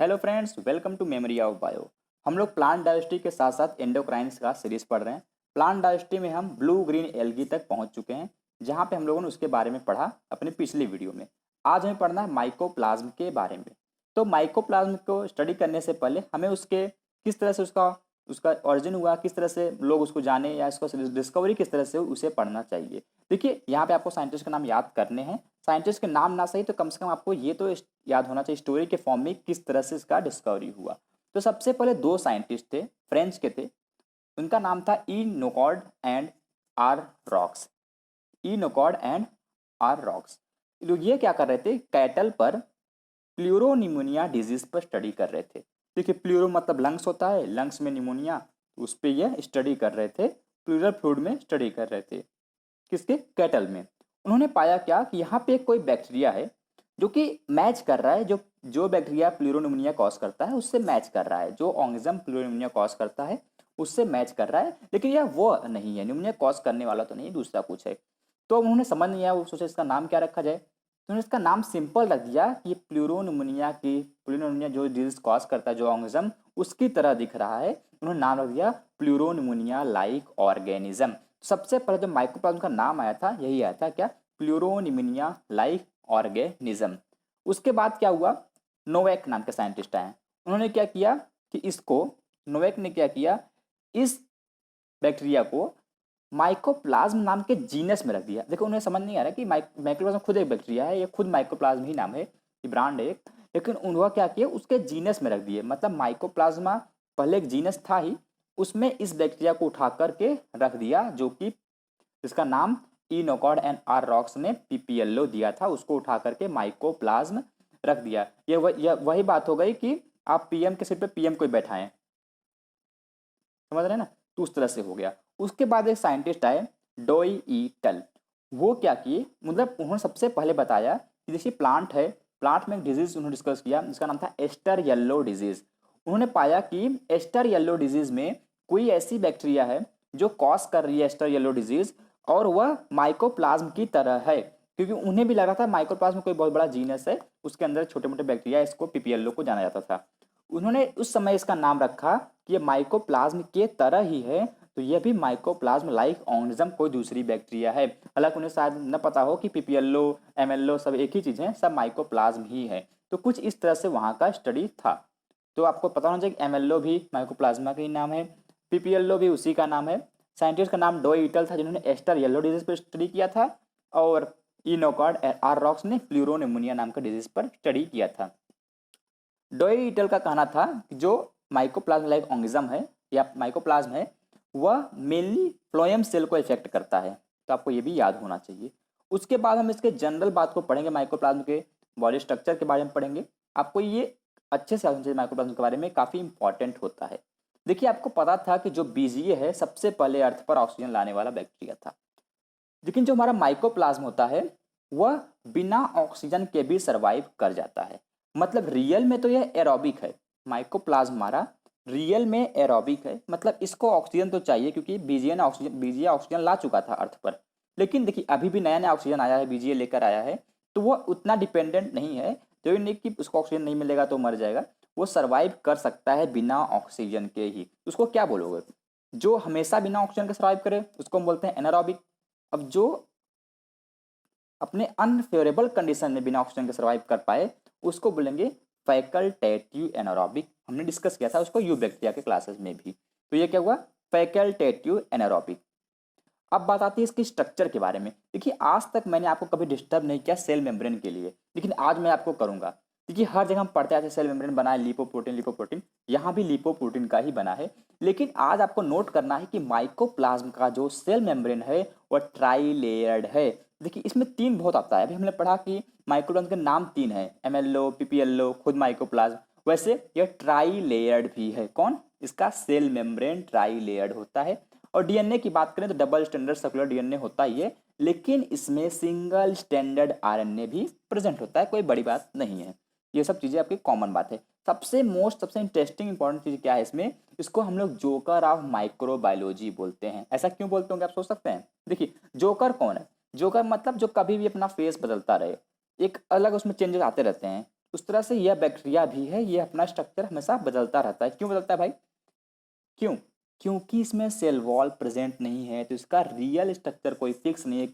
Hello friends, welcome to memory of bio. हम लोग plant diversity के साथ साथ एंडोक्राइन्स का सीरीज पढ़ रहे हैं। प्लांट डाइवर्सिटी में हम ब्लू ग्रीन एल्गी तक पहुंच चुके हैं, जहां पे हम लोगों ने उसके बारे में पढ़ा अपनी पिछली वीडियो में। आज हमें पढ़ना है माइकोप्लाज्म के बारे में। तो माइकोप्लाज्म को स्टडी करने से पहले हमें उसके किस तरह से उसका उसका ऑरिजिन हुआ, किस तरह से लोग उसको जाने या इसको डिस्कवरी किस तरह से उसे पढ़ना चाहिए। देखिए, यहाँ पे आपको साइंटिस्ट का नाम याद करने हैं। साइंटिस्ट के नाम ना सही तो कम से कम आपको ये तो याद होना चाहिए स्टोरी के फॉर्म में किस तरह से इसका डिस्कवरी हुआ। तो सबसे पहले दो साइंटिस्ट थे, फ्रेंच के थे। उनका नाम था E Nocard and R Roux. E Nocard and R Roux. लोग ये क्या कर रहे थे, कैटल पर प्लूरोनिमोनिया डिजीज पर स्टडी कर रहे थे। देखिए, प्लूरो मतलब लंग्स होता है, लंग्स में निमोनिया, तो उस पर यह स्टडी कर रहे थे। प्लूरल फ्लूइड में स्टडी कर रहे थे, किसके, कैटल में। उन्होंने पाया क्या कि यहाँ पे कोई बैक्टीरिया है जो कि मैच कर रहा है, जो जो बैक्टीरिया प्लूरोनिमोनिया कॉज करता है उससे मैच कर रहा है, जो ऑर्गेनिज्म प्लूरोनिमोनिया कॉज करता है उससे मैच कर रहा है, लेकिन यह वो नहीं है, निमोनिया कॉज करने वाला तो नहीं, दूसरा कुछ है। तो उन्होंने समझ नहीं आया, वो सोचे इसका नाम क्या रखा जाए। तो उन्होंने इसका नाम सिंपल रख दिया कि प्लूरोनिमोनिया जो डिजीज कॉज करता है, जो ऑर्गेनिज्म उसकी तरह दिख रहा है, उन्होंने नाम रख दिया प्लूरोनिमोनिया लाइक ऑर्गेनिज्म। सबसे पहले जो माइकोप्लाज्म का नाम आया था यही आया था, क्या, प्लूरोनिमोनिया लाइक ऑर्गेनिज्म। उसके बाद क्या हुआ, नोवेक नाम के साइंटिस्ट आए। उन्होंने क्या किया कि इसको, नोवेक ने क्या किया, इस बैक्टीरिया को माइकोप्लाज्म नाम के जीनस में रख दिया। देखो, उन्हें समझ नहीं आ रहा कि माइकोप्लाज्म खुद एक बैक्टीरिया है, ये खुद माइकोप्लाज्म ही नाम है, ये ब्रांड है, लेकिन उन्होंने क्या किया, उसके जीनस में रख दिए। मतलब माइकोप्लाज्मा पहले एक जीनस था ही, उसमें इस बैक्टीरिया को उठा करके रख दिया, जो कि इसका नाम ई नोकॉर्ड एंड आर रॉक्स ने पीपीएलओ दिया था, उसको उठा करके माइकोप्लाज्म रख दिया। ये वही बात हो गई कि आप पीएम के सीट पे पीएम को बैठाएं, समझ रहे हैं ना, तो उस तरह से हो गया। उसके बाद एक साइंटिस्ट आए, डोइटल। वो क्या किए, मतलब उन्होंने सबसे पहले बताया कि जैसे प्लांट है, प्लांट में एक डिजीज उन्होंने डिस्कस किया जिसका नाम था एस्टर येलो डिजीज। उन्होंने पाया कि एस्टर येलो डिजीज में कोई ऐसी बैक्टीरिया है जो कॉज कर रही है एस्टर येलो डिजीज, और वह माइकोप्लाज्म की तरह है, क्योंकि उन्हें भी लगा था माइकोप्लाज्म कोई बहुत बड़ा जीनस है, उसके अंदर छोटे मोटे बैक्टीरिया, इसको पीपीएलओ को जाना जाता था। उन्होंने उस समय इसका नाम रखा कि ये माइकोप्लाज्म के तरह ही है, तो यह भी माइकोप्लाज्म लाइक ऑर्गेनिज्म कोई दूसरी बैक्टीरिया है। हालांकि उन्हें शायद न पता हो कि पीपीएलओ एमएलओ सब एक ही चीज है, सब माइकोप्लाज्म ही है। तो कुछ इस तरह से वहां का स्टडी था। तो आपको पता होना चाहिए कि एमएलओ भी माइकोप्लाज्मा का ही नाम है, पीपीएलओ भी उसी का नाम है। साइंटिस्ट का नाम डोइटल था, जिन्होंने एस्टर येलो डिजीज पर स्टडी किया था, और इनोकॉर्ड आर रॉक्स ने प्लूरोनिमोनिया नाम का डिजीज पर स्टडी किया था। डोइटल का कहना था कि जो माइकोप्लाज्म लाइक ऑर्गेनिज्म है या माइकोप्लाज्म है, वह मेनली फ्लोएम सेल को इफेक्ट करता है। तो आपको ये भी याद होना चाहिए। उसके बाद हम इसके जनरल बात को पढ़ेंगे, माइकोप्लाज्म के बॉडी स्ट्रक्चर के बारे में पढ़ेंगे। आपको ये अच्छे से समझिए, माइकोप्लाज्म के बारे में काफ़ी इंपॉर्टेंट होता है। देखिए, आपको पता था कि जो बीजीए है सबसे पहले अर्थ पर ऑक्सीजन लाने वाला बैक्टीरिया था, लेकिन जो हमारा माइकोप्लाज्म होता है वह बिना ऑक्सीजन के भी सरवाइव कर जाता है। मतलब रियल में तो यह एरोबिक है, माइकोप्लाज्म हमारा रियल में एरोबिक है, मतलब इसको ऑक्सीजन तो चाहिए, क्योंकि बीजीए ऑक्सीजन ला चुका था अर्थ पर। लेकिन देखिए, अभी भी नया नया ऑक्सीजन आया है, बीजीए लेकर आया है, तो वह उतना डिपेंडेंट नहीं है, जो नहीं कि उसको ऑक्सीजन नहीं मिलेगा तो मर जाएगा। वो सरवाइव कर सकता है बिना ऑक्सीजन के ही। उसको क्या बोलोगे, जो हमेशा बिना ऑक्सीजन के सरवाइव करे उसको हम बोलते हैं एनारोबिक। अब जो अपने अनफेवरेबल कंडीशन में बिना ऑक्सीजन के सर्वाइव कर पाए उसको बोलेंगे फैकल्टेटिव एनारोबिक। हमने डिस्कस किया था उसको यू बैक्टीरिया के क्लासेस में भी। तो ये क्या हुआ, फैकल्टेटिव एनारोबिक। अब बात आती है इसकी स्ट्रक्चर के बारे में। देखिए, आज तक मैंने आपको कभी डिस्टर्ब नहीं किया सेल मेम्ब्रेन के लिए, लेकिन आज मैं आपको करूंगा, क्योंकि हर जगह हम पढ़ते आते सेल मेम्ब्रेन बना है, लिपोप्रोटीन लिपोप्रोटीन, यहाँ भी लिपोप्रोटीन का ही बना है। लेकिन आज आपको नोट करना है कि माइकोप्लाज्म का जो सेल मेम्ब्रेन है वह ट्राई लेयर्ड है। देखिए, इसमें तीन बहुत आता है। अभी हमने पढ़ा कि माइकोप्लाज्म के नाम तीन है, एमएलओ, पीपीएलओ, खुद माइकोप्लाज्म। वैसे यह ट्राई लेयर्ड भी है। कौन, इसका सेल मेम्ब्रेन ट्राई लेयर्ड होता है। और डीएनए की बात करें तो डबल स्टैंडर्ड सर्कुलर डीएनए होता ही है, लेकिन इसमें सिंगल स्टैंडर्ड आरएनए भी प्रेजेंट होता है, कोई बड़ी बात नहीं है। ये सब चीज़ें आपकी कॉमन बात है। सबसे इंटरेस्टिंग इंपॉर्टेंट चीज़ क्या है इसमें, इसको हम लोग जोकर ऑफ माइक्रोबायोलॉजी बोलते हैं। ऐसा क्यों बोलते होंगे आप सोच सकते हैं। देखिए, जोकर कौन है, जोकर मतलब जो कभी भी अपना फेस बदलता रहे, एक अलग उसमें चेंजेस आते रहते हैं। उस तरह से यह बैक्टीरिया भी है, ये अपना स्ट्रक्चर हमेशा बदलता रहता है। क्यों बदलता है भाई? क्यों? क्योंकि इसमें सेल वॉल प्रेजेंट नहीं है, तो इसका रियल स्ट्रक्चर कोई फिक्स नहीं है,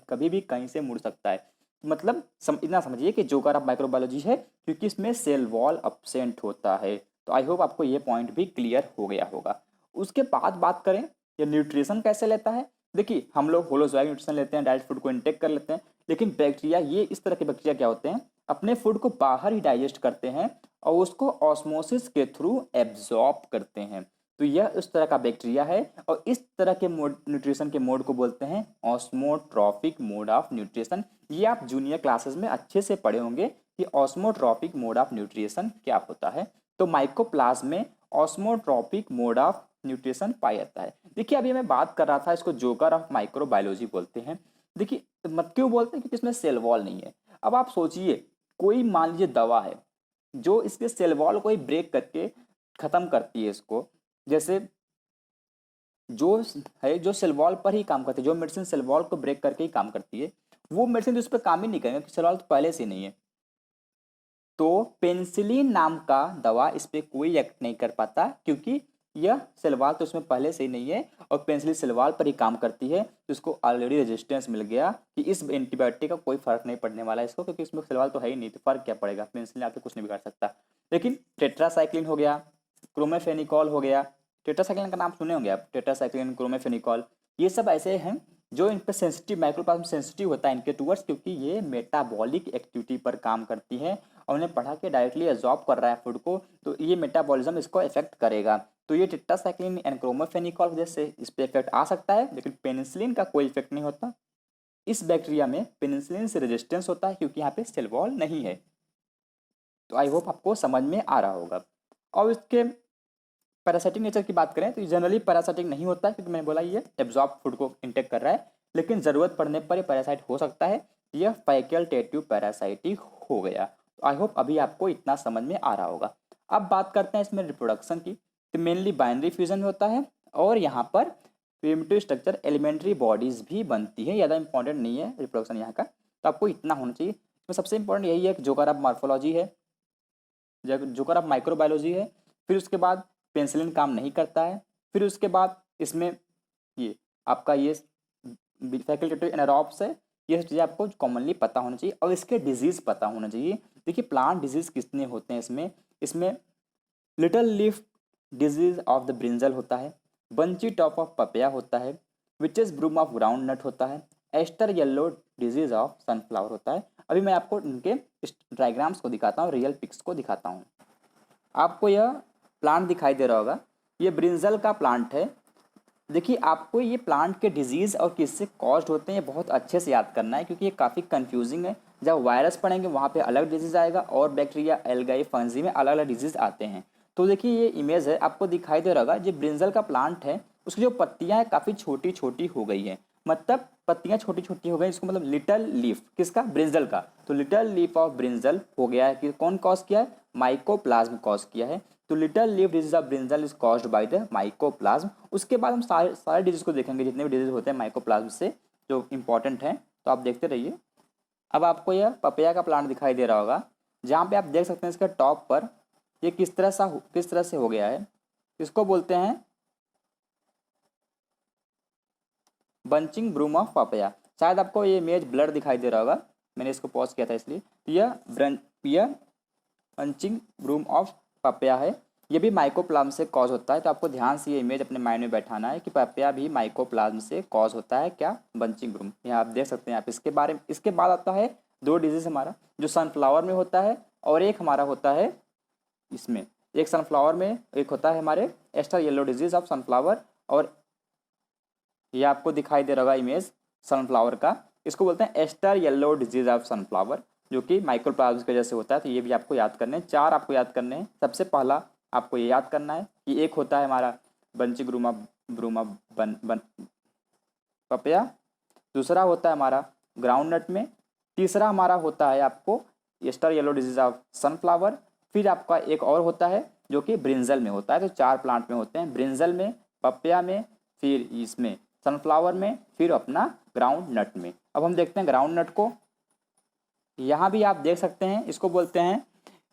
कभी भी कहीं से मुड़ सकता है। मतलब इतना समझिए कि जोकर ऑफ माइक्रोबायोलॉजी है क्योंकि इसमें सेल वॉल अब्सेंट होता है। तो आई होप आपको ये पॉइंट भी क्लियर हो गया होगा। उसके बाद बात करें ये न्यूट्रिशन कैसे लेता है। देखिए हम लोग होलोजोइक न्यूट्रिशन लेते हैं, डायरेक्ट फूड को इनटेक कर लेते हैं, लेकिन बैक्टीरिया, ये इस तरह के बैक्टीरिया क्या होते हैं, अपने फूड को बाहर ही डाइजेस्ट करते हैं और उसको ऑस्मोसिस के थ्रू एब्जॉर्ब करते हैं। तो यह उस तरह का बैक्टीरिया है और इस तरह के मोड न्यूट्रिशन के मोड को बोलते हैं ऑस्मोट्रॉपिक मोड ऑफ न्यूट्रिशन। ये आप जूनियर क्लासेस में अच्छे से पढ़े होंगे कि ऑस्मोट्रॉपिक मोड ऑफ न्यूट्रिशन क्या होता है। तो माइकोप्लाज्म में ऑस्मोट्रॉपिक मोड ऑफ न्यूट्रिशन पाया जाता है। देखिए अभी मैं बात कर रहा था, इसको जोकर ऑफ माइक्रोबायोलॉजी बोलते हैं। देखिए मत क्यों बोलते हैं? क्योंकि इसमें सेल वॉल नहीं है। अब आप सोचिए, कोई मान लीजिए दवा है जो इसके सेल वॉल को ही ब्रेक करके खत्म करती है इसको, जैसे जो है जो सेल वॉल पर ही काम करती है, जो मेडिसिन सेल वॉल को ब्रेक करके ही काम करती है, वो मेडिसिन तो इस पर काम ही नहीं करेंगे क्योंकि सेल वॉल तो पहले से नहीं है। तो पेनिसिलिन नाम का दवा इस पर कोई एक्ट नहीं कर पाता क्योंकि यह सेल वॉल तो उसमें पहले से ही नहीं है और पेनिसिलिन सेल वॉल पर ही काम करती है। तो इसको ऑलरेडी रेजिस्टेंस मिल गया कि इस एंटीबायोटिक का कोई फर्क नहीं पड़ने वाला है इसको, क्योंकि इसमें सेल वॉल तो है ही नहीं, तो फर्क क्या पड़ेगा, पेनिसिलिन आके कुछ नहीं बिगाड़ सकता। लेकिन टेट्रासाइक्लिन हो गया, क्रोमेफेनिकॉल हो गया, टेट्रासाइक्लिन का नाम सुने होंगे आप, टेट्रासाइक्लिन, क्रोमेफेनिकॉल, ये सब ऐसे हैं जो इन पर सेंसिटिव, माइक्रोप्लाज्म सेंसिटिव होता है इनके टूवर्ड्स, क्योंकि ये मेटाबॉलिक एक्टिविटी पर काम करती है और उन्हें पढ़ा के डायरेक्टली एब्जॉर्ब कर रहा है फूड को, तो ये मेटाबॉलिज्म इसको इफेक्ट करेगा। तो ये टेट्रासाइक्लिन एंड क्रोमेफेनिकॉल वजह से इस पर इफेक्ट आ सकता है, लेकिन पेनिसिलिन का कोई इफेक्ट नहीं होता। इस बैक्टीरिया में पेनिसिलिन से रेजिस्टेंस होता है क्योंकि यहाँ पे सेल वॉल नहीं है। तो आई होप आपको समझ में आ रहा होगा। और इसके पैरासाइटिक नेचर की बात करें तो जनरली पैरासाइटिक नहीं होता है, क्योंकि मैंने बोला ये एब्जॉर्ब फूड को इंटेक कर रहा है, लेकिन ज़रूरत पड़ने पर ये पैरासाइट हो सकता है। यह फैकल्टेटिव पैरासाइटिक हो गया। तो आई होप अभी आपको इतना समझ में आ रहा होगा। अब बात करते हैं इसमें रिप्रोडक्शन की, तो मेनली बाइनरी फ्यूजन में होता है और यहाँ पर प्रिमिटिव स्ट्रक्चर एलिमेंट्री बॉडीज़ भी बनती है, ज़्यादा इंपॉर्टेंट नहीं है रिप्रोडक्शन यहाँ का, तो आपको इतना होना चाहिए। इसमें सबसे इंपॉर्टेंट यही है कि जोकर ऑफ मॉर्फोलॉजी है, जोकर ऑफ माइक्रोबायोलॉजी है, फिर उसके बाद पेंसिलिन काम नहीं करता है, फिर उसके बाद इसमें ये आपका ये फैकल्टेटिव एनारोब्स है। ये सब चीज़ें आपको कॉमनली पता होना चाहिए और इसके डिजीज़ पता होना चाहिए। देखिए प्लांट डिजीज़ कितने होते हैं इसमें little leaf disease of the brinjal होता है, बंची टॉप ऑफ पपिया होता है, witches broom of groundnut होता है, aster yellow disease of sunflower होता है। अभी मैं आपको इनके डायग्राम्स को दिखाता हूँ, रियल पिक्स को दिखाता हूँ। आपको यह प्लांट दिखाई दे रहा होगा, ये ब्रिंजल का प्लांट है। देखिए आपको ये प्लांट के डिजीज़ और किससे कॉज्ड होते हैं ये बहुत अच्छे से याद करना है, क्योंकि ये काफ़ी कंफ्यूजिंग है। जब वायरस पढ़ेंगे वहाँ पे अलग डिजीज़ आएगा और बैक्टीरिया, एल्गाई, फंजी में अलग अलग डिजीज़ आते हैं। तो देखिए ये इमेज है, आपको दिखाई दे रहा होगा, जो ब्रिंजल का प्लांट है उसकी जो पत्तियाँ हैं काफ़ी छोटी छोटी हो गई हैं, मतलब पत्तियाँ छोटी छोटी हो गई, इसको मतलब लिटल लीफ किसका, ब्रिंजल का। तो लिटल लीफ ऑफ ब्रिंजल हो गया है कि कौन कॉज किया है, माइकोप्लाज्म कॉज किया है। तो little leaf disease of brinjal is caused by the mycoplasma. उसके बाद हम सारे डिजीज को देखेंगे, जितने भी डिजीज होते हैं माइकोप्लाज्म से जो इंपॉर्टेंट हैं, तो आप देखते रहिए। अब आपको यह पपैया का प्लांट दिखाई दे रहा होगा, जहाँ पे आप देख सकते हैं इसके टॉप पर ये किस तरह से हो गया है। इसको बोलते हैं बंचिंग ब्रूम ऑफ पपैया। शायद आपको ये इमेज ब्लर दिखाई दे रहा होगा, मैंने इसको पॉज किया था इसलिए। यह बंचिंग ब्रूम ऑफ पपैया है, ये भी माइकोप्लाज्म से कॉज होता है। तो आपको ध्यान से ये इमेज अपने माइंड में बैठाना है कि पपैया भी माइकोप्लाज्म से कॉज होता है, क्या, बंचिंग ब्रूम। यहाँ आप देख सकते हैं आप इसके बारे में। इसके बाद आता है दो डिजीज हमारा, जो सनफ्लावर में होता है और एक हमारा होता है इसमें, एक सनफ्लावर में एक होता है हमारे aster yellow disease of sunflower, और ये आपको दिखाई दे रहा होगा इमेज सनफ्लावर का, इसको बोलते हैं aster yellow disease of sunflower, जो कि माइक्रोप्लाज्म की वजह से होता है। तो ये भी आपको याद करने हैं, चार आपको याद करने हैं। सबसे पहला आपको ये याद करना है कि एक होता है हमारा बंची ब्रूमा बन पपैया, दूसरा होता है हमारा ग्राउंड नट में, तीसरा हमारा होता है आपको aster yellow disease of sunflower, फिर आपका एक और होता है जो कि ब्रिंजल में होता है। तो चार प्लांट में होते हैं, ब्रिंजल में, पपैया में, फिर इसमें सनफ्लावर में, फिर अपना ग्राउंड नट में। अब हम देखते हैं ग्राउंड नट को। यहाँ भी आप देख सकते हैं, इसको बोलते हैं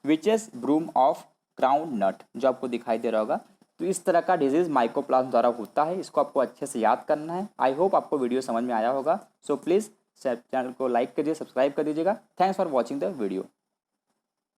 witches broom of groundnut, जो आपको दिखाई दे रहा होगा। तो इस तरह का डिजीज़ माइकोप्लाज्मा द्वारा होता है, इसको आपको अच्छे से याद करना है। आई होप आपको वीडियो समझ में आया होगा। सो प्लीज़ चैनल को लाइक करिए, सब्सक्राइब कर दीजिएगा। Thanks for watching the video.